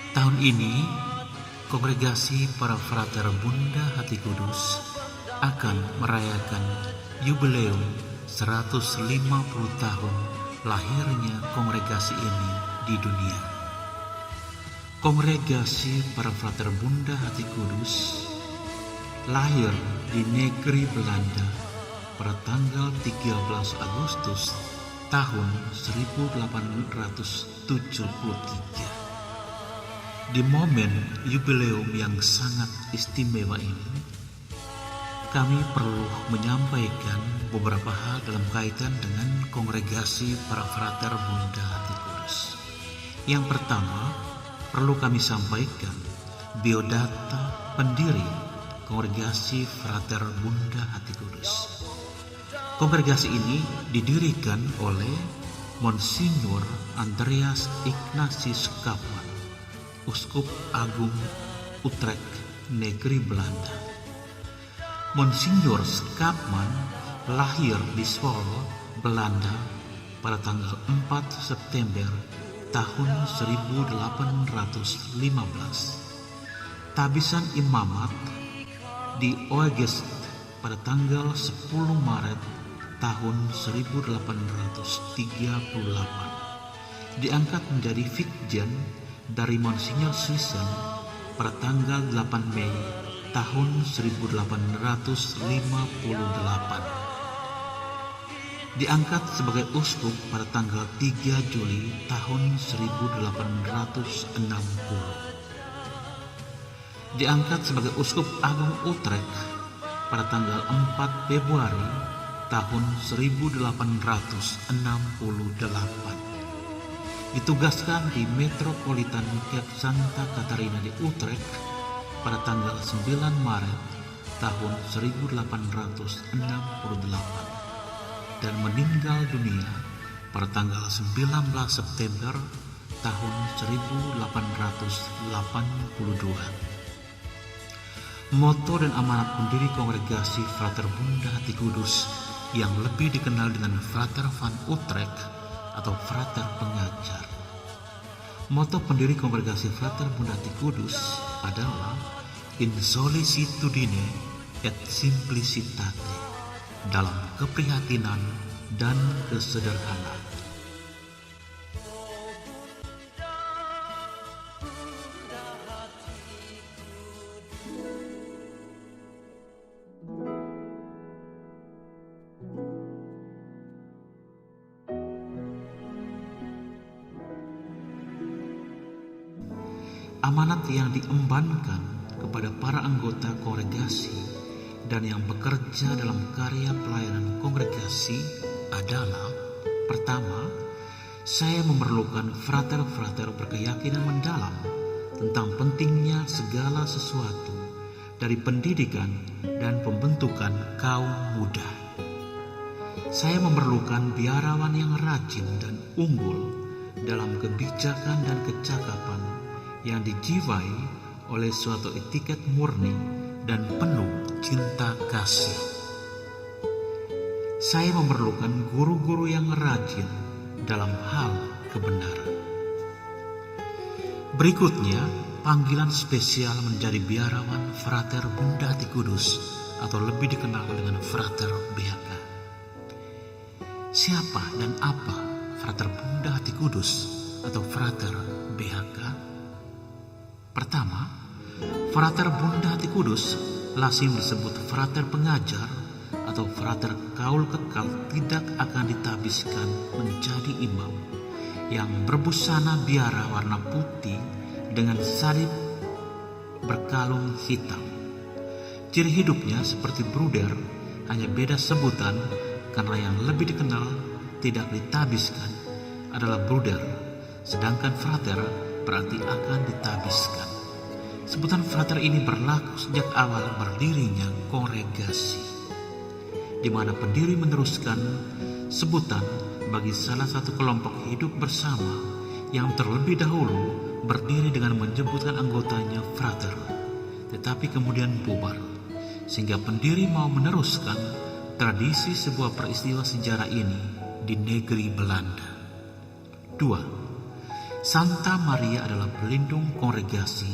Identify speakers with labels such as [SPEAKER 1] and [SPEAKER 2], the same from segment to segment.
[SPEAKER 1] Tahun ini, Kongregasi Para Frater Bunda Hati Kudus akan merayakan yubileum 150 tahun lahirnya kongregasi ini di dunia. Kongregasi Para Frater Bunda Hati Kudus lahir di negeri Belanda pada tanggal 13 Agustus tahun 1873. Di momen yubileum yang sangat istimewa ini, kami perlu menyampaikan beberapa hal dalam kaitan dengan Kongregasi Para Frater Bunda Hati Kudus. Yang pertama, perlu kami sampaikan biodata pendiri Kongregasi Frater Bunda Hati Kudus. Kongregasi ini didirikan oleh Monsignor Andreas Ignatius Kaapman, Uskup Agung Utrecht, negeri Belanda. Monsignor Kaapman lahir di Zwolle, Belanda pada tanggal 4 September tahun 1815. Tabisan imamat di Oegest pada tanggal 10 Maret tahun 1838. Diangkat menjadi Vikjen dari Monsignor Suissen pada tanggal 8 Mei tahun 1858. Diangkat sebagai uskup pada tanggal 3 Juli tahun 1860. Diangkat sebagai uskup agung Utrecht pada tanggal 4 Februari tahun 1868. Ditugaskan di Metropolitan Kerk Santa Catarina di Utrecht pada tanggal 9 Maret tahun 1868 dan meninggal dunia pada tanggal 19 September tahun 1882. Moto dan amanat pendiri Kongregasi Frater Bunda Hati Kudus yang lebih dikenal dengan Frater van Utrecht atau Frater Pengajar. Moto pendiri Kongregasi Frater Bunda Hati Kudus adalah In Sollicitudine et Simplicitate, dalam keprihatinan dan kesederhanaan. Amanat yang diembankan kepada para anggota kongregasi dan yang bekerja dalam karya pelayanan kongregasi adalah: pertama, saya memerlukan frater-frater berkeyakinan mendalam tentang pentingnya segala sesuatu dari pendidikan dan pembentukan kaum muda. Saya memerlukan biarawan yang rajin dan unggul dalam kebijakan dan kecakapan yang dijiwai oleh suatu etiket murni dan penuh cinta kasih. Saya memerlukan guru-guru yang rajin dalam hal kebenaran. Berikutnya, panggilan spesial menjadi biarawan Frater Bunda Hati Kudus atau lebih dikenal dengan Frater BHK. Siapa dan apa Frater Bunda Hati Kudus atau Frater BHK? Pertama, Frater Bunda Hati Kudus lazim disebut Frater Pengajar atau Frater Kaul Kekal tidak akan ditabiskan menjadi imam yang berbusana biara warna putih dengan salib berkalung hitam. Ciri hidupnya seperti bruder, hanya beda sebutan karena yang lebih dikenal tidak ditabiskan adalah bruder, sedangkan frater berarti akan ditabiskan. Sebutan frater ini berlaku sejak awal berdirinya kongregasi, di mana pendiri meneruskan sebutan bagi salah satu kelompok hidup bersama yang terlebih dahulu berdiri dengan menyebutkan anggotanya frater, tetapi kemudian bubar, sehingga pendiri mau meneruskan tradisi sebuah peristiwa sejarah ini di negeri Belanda. 2. Santa Maria adalah pelindung kongregasi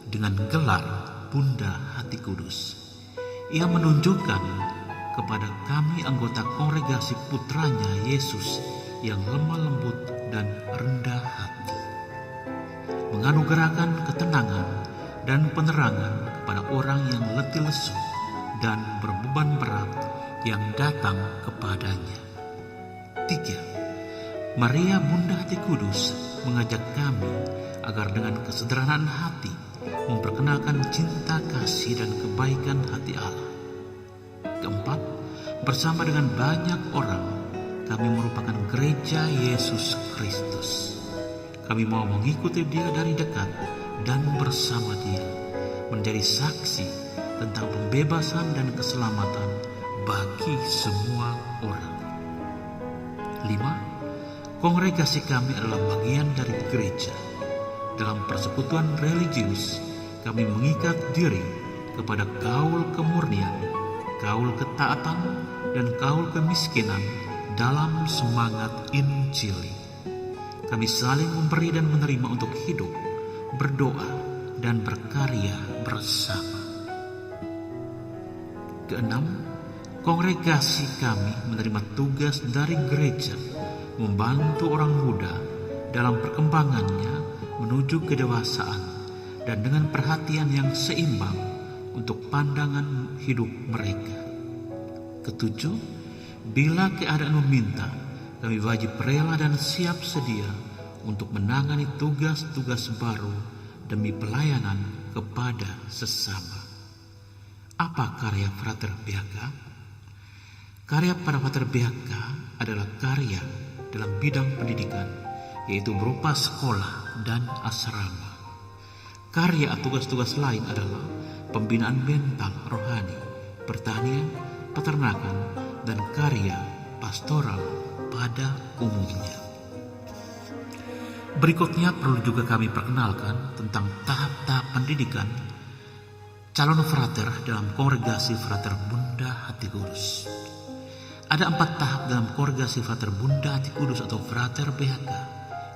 [SPEAKER 1] dengan gelar Bunda Hati Kudus. Ia menunjukkan kepada kami anggota kongregasi putranya Yesus yang lemah lembut dan rendah hati, menganugerahkan ketenangan dan penerangan kepada orang yang letih lesu dan berbeban berat yang datang kepadanya. 3. Maria Bunda Hati Kudus mengajak kami agar dengan kesederhanaan hati memperkenalkan cinta kasih dan kebaikan hati Allah. 4. Bersama dengan banyak orang, kami merupakan gereja Yesus Kristus. Kami mau mengikuti Dia dari dekat dan bersama Dia menjadi saksi tentang pembebasan dan keselamatan bagi semua orang. 5. Kongregasi kami adalah bagian dari gereja. Dalam persekutuan religius, kami mengikat diri kepada kaul kemurnian, kaul ketaatan, dan kaul kemiskinan dalam semangat Injili. Kami saling memberi dan menerima untuk hidup, berdoa, dan berkarya bersama. 6. Kongregasi kami menerima tugas dari gereja membantu orang muda dalam perkembangannya menuju kedewasaan dan dengan perhatian yang seimbang untuk pandangan hidup mereka. 7. Bila keadaan meminta, kami wajib rela dan siap sedia untuk menangani tugas-tugas baru demi pelayanan kepada sesama. Apa karya Frater BHK? Karya para Frater BHK adalah karya dalam bidang pendidikan, yaitu berupa sekolah dan asrama. Karya atau tugas-tugas lain adalah pembinaan mental rohani, pertanian, peternakan, dan karya pastoral pada umumnya. Berikutnya perlu juga kami perkenalkan tentang tahap-tahap pendidikan calon frater dalam kongregasi Frater Bunda Hati Kudus. Ada 4 tahap dalam kongregasi Frater Bunda Hati Kudus atau Frater BHK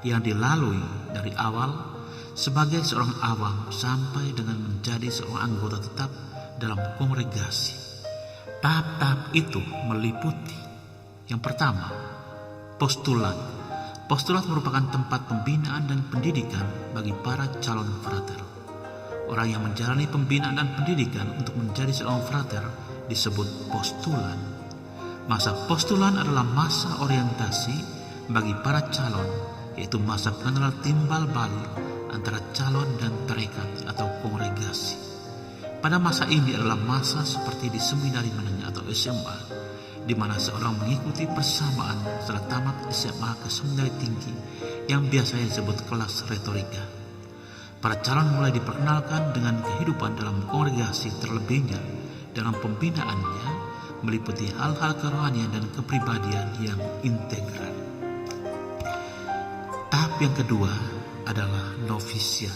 [SPEAKER 1] yang dilalui dari awal sebagai seorang awam sampai dengan menjadi seorang anggota tetap dalam kongregasi. Tahap-tahap itu meliputi: yang pertama, postulat. Postulat merupakan tempat pembinaan dan pendidikan bagi para calon frater. Orang yang menjalani pembinaan dan pendidikan untuk menjadi seorang frater disebut postulan. Masa postulan adalah masa orientasi bagi para calon, yaitu masa pengenalan timbal balik antara calon dan tarekat atau kongregasi. Pada masa ini adalah masa seperti di seminari menengah atau SMA, di mana seorang mengikuti persamaan setelah tamat SMA ke seminari tinggi yang biasanya disebut kelas retorika. Para calon mulai diperkenalkan dengan kehidupan dalam kongregasi, terlebihnya dalam pembinaannya meliputi hal-hal kerohanian dan kepribadian yang integral. Tahap yang kedua adalah novisiat.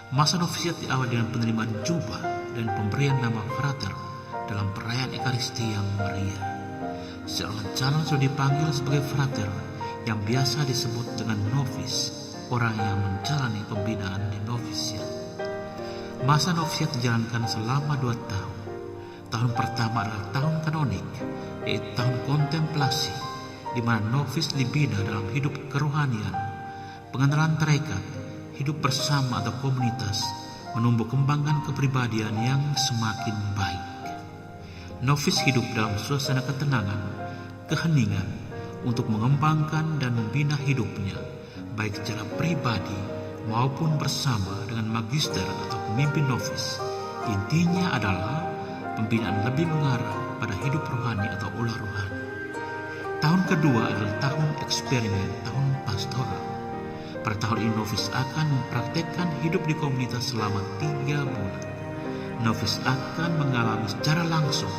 [SPEAKER 1] Masa novisiat diawali dengan penerimaan jubah dan pemberian nama frater dalam perayaan Ekaristi yang meriah. Seorang calon sudah dipanggil sebagai frater yang biasa disebut dengan novis, orang yang menjalani pembinaan di novisiat. Masa novisiat dijalankan selama 2 tahun. Tahun pertama adalah tahun kanonik, yaitu tahun kontemplasi, di mana novis dibina dalam hidup kerohanian, pengenalan tarekat, hidup bersama atau komunitas, menumbuh kembangkan kepribadian yang semakin baik. Novis hidup dalam suasana ketenangan, keheningan, untuk mengembangkan dan membina hidupnya, baik secara pribadi maupun bersama dengan magister atau pemimpin novis. Intinya adalah pembinaan lebih mengarah pada hidup rohani atau ulah rohani. Tahun kedua adalah tahun eksperimen, tahun pastoral. Pada tahun ini novis akan mempraktekkan hidup di komunitas selama 3 bulan. Novis akan mengalami secara langsung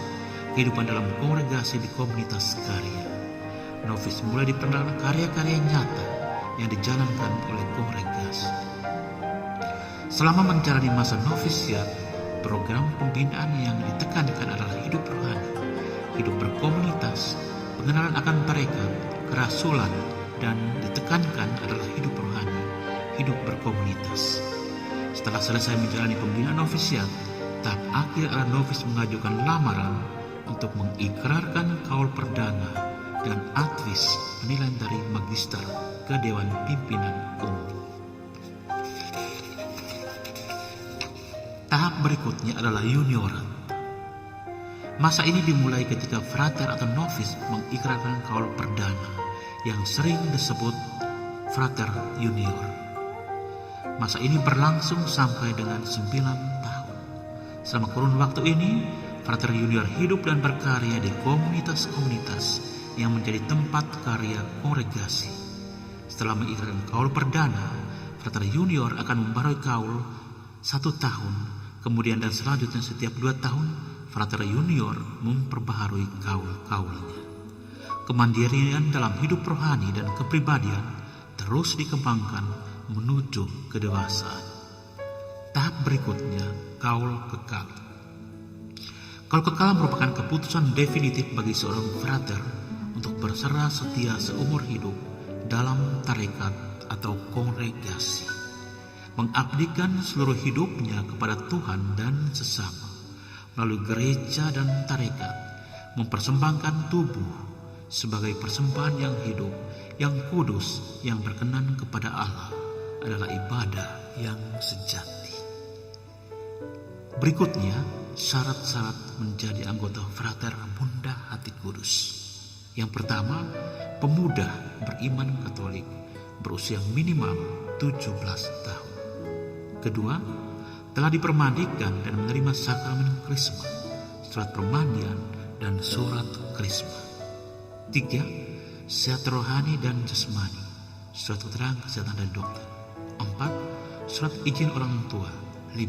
[SPEAKER 1] kehidupan dalam kongregasi di komunitas karya. Novis mulai diperkenalkan karya-karya nyata yang dijalankan oleh kongregasi. Selama menjalani masa novisiat, program pembinaan yang ditekankan adalah hidup rohani, hidup berkomunitas, pengenalan akan tarekat, kerasulan, dan ditekankan adalah hidup rohani hidup berkomunitas. Setelah selesai menjalani pembinaan novisiat, tahap akhir adalah novis mengajukan lamaran untuk mengikrarkan kaul perdana dan advis penilaian dari magister ke Dewan Pimpinan Umum. Tahap berikutnya adalah juniorat. Masa ini dimulai ketika frater atau novis mengikrarkan kaul perdana yang sering disebut frater junior. Masa ini berlangsung sampai dengan 9 tahun. Selama kurun waktu ini, frater junior hidup dan berkarya di komunitas-komunitas yang menjadi tempat karya kongregasi. Setelah mengikrarkan kaul perdana, frater junior akan membarui kaul 1 tahun, kemudian dan selanjutnya setiap 2 tahun, frater junior memperbaharui kaul-kaulnya. Kemandirian dalam hidup rohani dan kepribadian terus dikembangkan menuju kedewasaan. Tahap berikutnya, kaul kekal. Kaul kekal merupakan keputusan definitif bagi seorang frater untuk berserah setia seumur hidup dalam tarekat atau kongregasi, mengabdikan seluruh hidupnya kepada Tuhan dan sesama melalui gereja dan tarekat, mempersembahkan tubuh sebagai persembahan yang hidup, yang kudus, yang berkenan kepada Allah adalah ibadah yang sejati. Berikutnya, syarat-syarat menjadi anggota frater Bunda Hati Kudus. Yang pertama, pemuda beriman Katolik berusia minimal 17 tahun. Kedua, telah dipermandikan dan menerima sakramen krisma, surat permandian dan surat krisma. 3. Sehat rohani dan jasmani, surat keterangan kesehatan dan dokter. 4. Surat izin orang tua. 5.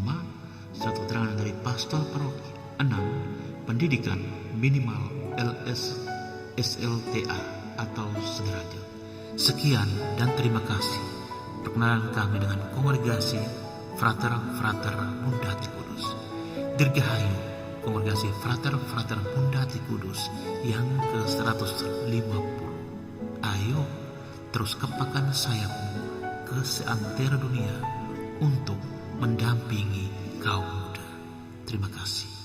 [SPEAKER 1] Surat keterangan dari pastor paroki. 6. Pendidikan minimal LS SLTA atau sederajat. Sekian dan terima kasih. Perkenalan kami dengan kongregasi Frater-Frater Bunda Hati Kudus. Dirgahayu kongregasi Frater-Frater Bunda Hati Kudus yang ke-150. Ayo terus kepakkan sayapmu ke seantero dunia untuk mendampingi kaum muda. Terima kasih.